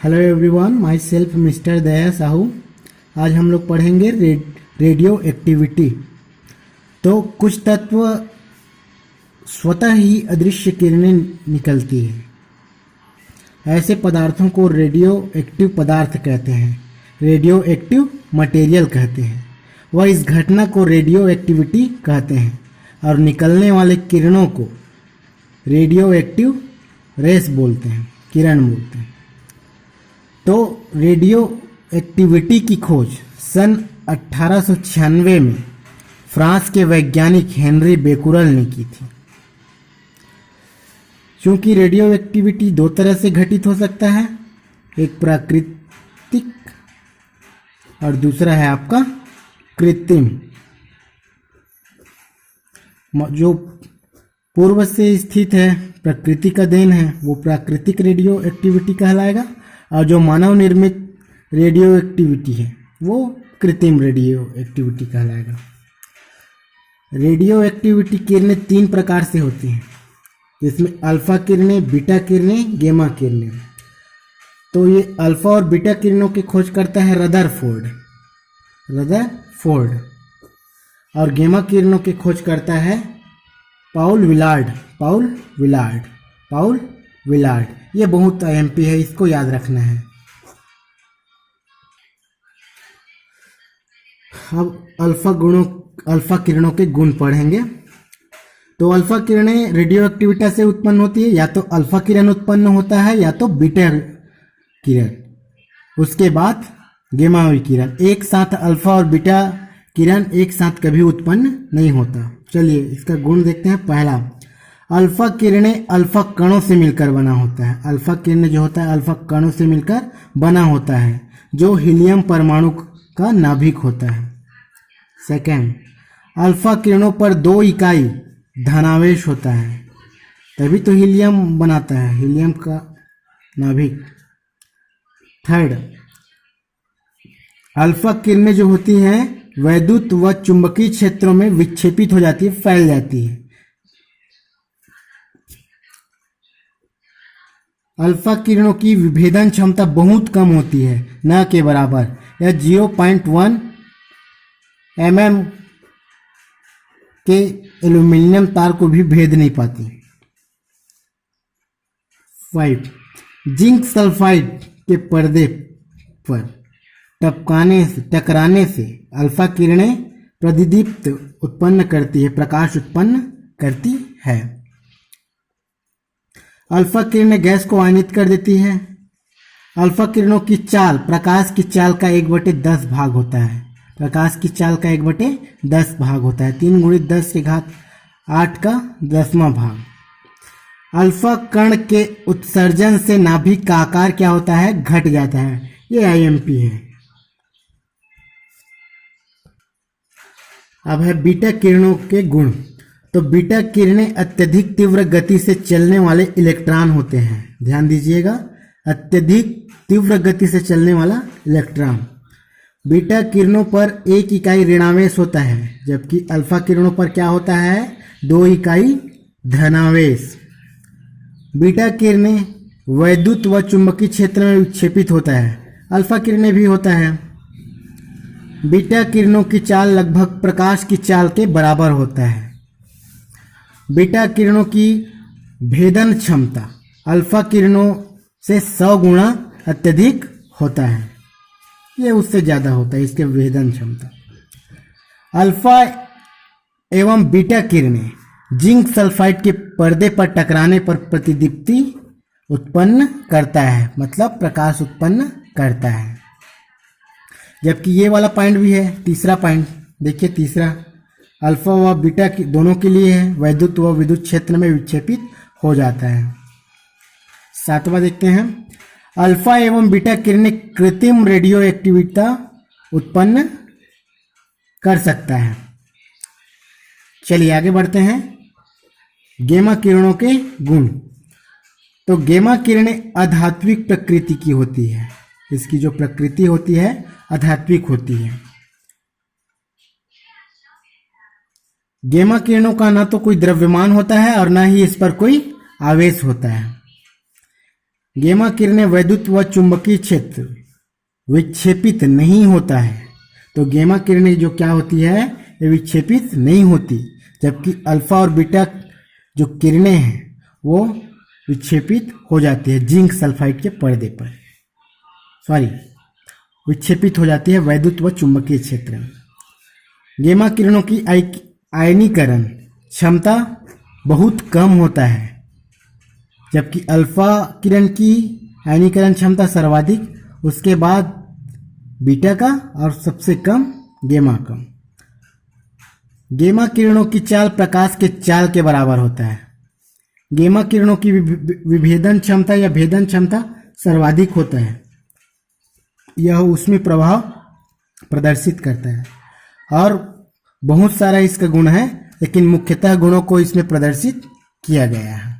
Hello everyone, myself mister Daya Sahu. आज हम लोग पढ़ेंगे रेडियो एक्टिविटी। तो कुछ तत्व स्वतः ही अदृश्य किरणें निकलती है। ऐसे पदार्थों को रेडियो एक्टिव पदार्थ कहते हैं, रेडियो एक्टिव मटेरियल कहते हैं। वह इस घटना को रेडियो एक्टिविटी कहते हैं और निकलने वाले किरणों को रेडियो एक्टिव रेस बोलते हैं, किरण बोलते हैं। तो रेडियो एक्टिविटी की खोज सन 1896 में फ्रांस के वैज्ञानिक हेनरी बेकुरल ने की थी। क्योंकि रेडियो एक्टिविटी दो तरह से घटित हो सकता है, एक प्राकृतिक और दूसरा है आपका कृत्रिम। जो पूर्व से स्थित है, प्रकृति का देन है, वो प्राकृतिक रेडियो एक्टिविटी कहलाएगा, और जो मानव निर्मित रेडियो एक्टिविटी है वो कृत्रिम रेडियो एक्टिविटी कहलाएगा। रेडियो एक्टिविटी किरणें तीन प्रकार से होती हैं, जिसमें अल्फा किरणें, बीटा किरणें, गेमा किरणें। तो ये अल्फा और बीटा किरणों की खोज करता है रदरफोर्ड, और गेमा किरणों की खोज करता है पाउल विलार्ड। ये बहुत एमपी है, इसको याद रखना है। अब अल्फा किरणों के गुण पढ़ेंगे। तो अल्फा किरणें रेडियो एक्टिविटी से उत्पन्न होती है, या तो अल्फा किरण उत्पन्न होता है या तो बीटा किरण, उसके बाद गेमावी किरण। एक साथ अल्फा और बीटा किरण एक साथ कभी उत्पन्न नहीं होता। चलिए इसका गुण देखते हैं। पहला, अल्फा किरणें अल्फा कणों से मिलकर बना होता है। अल्फा किरणें जो होता है अल्फा कणों से मिलकर बना होता है, जो हीलियम परमाणु का नाभिक होता है। सेकेंड, अल्फा किरणों पर 2 इकाई धनावेश होता है, तभी तो हीलियम बनाता है, हीलियम का नाभिक। थर्ड, अल्फा किरणें जो होती हैं वैद्युत व चुंबकीय क्षेत्रों में विक्षेपित हो जाती है, फैल जाती है। अल्फा किरणों की विभेदन क्षमता बहुत कम होती है, न के बराबर। यह 0.1 mm के एल्यूमिनियम तार को भी भेद नहीं पाती। 5, जिंक सल्फाइड के पर्दे पर टकराने से अल्फा किरणें प्रतिदीप्त उत्पन्न करती है, प्रकाश उत्पन्न करती है। अल्फा किरणें गैस को आयनित कर देती है। अल्फा किरणों की चाल प्रकाश की चाल का 1/10 भाग होता है। प्रकाश की चाल का 1/10 भाग होता है, 3 × 10⁸ का 10वां भाग। अल्फा कण के उत्सर्जन से नाभिक का आकार क्या होता है? घट जाता है। ये आईएमपी है। अब है बीटा किरणों के गुण। तो बीटा किरणें अत्यधिक तीव्र गति से चलने वाले इलेक्ट्रॉन होते हैं। ध्यान दीजिएगा, अत्यधिक तीव्र गति से चलने वाला इलेक्ट्रॉन। बीटा किरणों पर 1 इकाई ऋणावेश होता है, जबकि अल्फा किरणों पर क्या होता है? 2 इकाई धनावेश। बीटा किरणें वैद्युत व चुंबकीय क्षेत्र में विक्षेपित होता है, अल्फा किरणें भी होता है। बीटा किरणों की चाल लगभग प्रकाश की चाल के बराबर होता है। बीटा किरणों की भेदन क्षमता अल्फा किरणों से 100 गुना अत्यधिक होता है, ये उससे ज़्यादा होता है इसके भेदन क्षमता। अल्फा एवं बीटा किरणें जिंक सल्फाइड के पर्दे पर टकराने पर प्रतिदीप्ति उत्पन्न करता है, मतलब प्रकाश उत्पन्न करता है। जबकि ये वाला पॉइंट भी है, तीसरा पॉइंट देखिए, तीसरा अल्फा व बीटा दोनों के लिए है, वैद्युत व विद्युत क्षेत्र में विक्षेपित हो जाता है। 7वां देखते हैं, अल्फा एवं बीटा किरणें कृत्रिम रेडियो एक्टिविटी उत्पन्न कर सकता है। चलिए आगे बढ़ते हैं। गेमा किरणों के गुण। तो गेमा किरणें आध्यात्मिक प्रकृति की होती है, इसकी जो प्रकृति होती है आध्यात्मिक होती है। गेमा किरणों का ना तो कोई द्रव्यमान होता है और ना ही इस पर कोई आवेश होता है। गेमा किरणें वैद्युत व चुंबकीय क्षेत्र विक्षेपित नहीं होता है। तो गेमा किरणें जो क्या होती है, ये विक्षेपित नहीं होती, जबकि अल्फा और बीटा जो किरणें हैं वो विक्षेपित हो जाती है जिंक सल्फाइड के पर्दे पर, विक्षेपित हो जाती है वैद्युत व चुंबकीय क्षेत्र में। गेमा किरणों की आयनीकरण क्षमता बहुत कम होता है, जबकि अल्फा किरण की आयनीकरण क्षमता सर्वाधिक, उसके बाद बीटा का और सबसे कम गेमा का। गेमा किरणों की चाल प्रकाश के चाल के बराबर होता है। गेमा किरणों की विभेदन क्षमता या भेदन क्षमता सर्वाधिक होता है, यह उसमें प्रभाव प्रदर्शित करता है। और बहुत सारा इसका गुण है, लेकिन मुख्यतः गुणों को इसमें प्रदर्शित किया गया है।